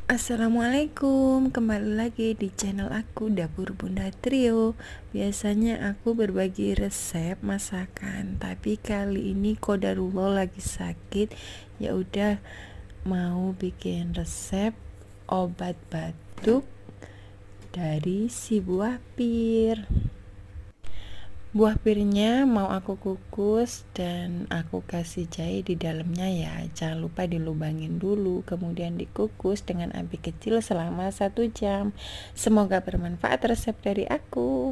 Assalamualaikum, kembali lagi di channel aku Dapur Bunda Trio. Biasanya aku berbagi resep masakan, tapi kali ini qadarullah lagi sakit. Ya udah mau bikin resep obat batuk dari si buah pir. Buah pirnya mau aku kukus dan aku kasih jahe di dalamnya ya. Jangan lupa dilubangin dulu, kemudian dikukus dengan api kecil selama 1 jam. Semoga bermanfaat resep dari aku.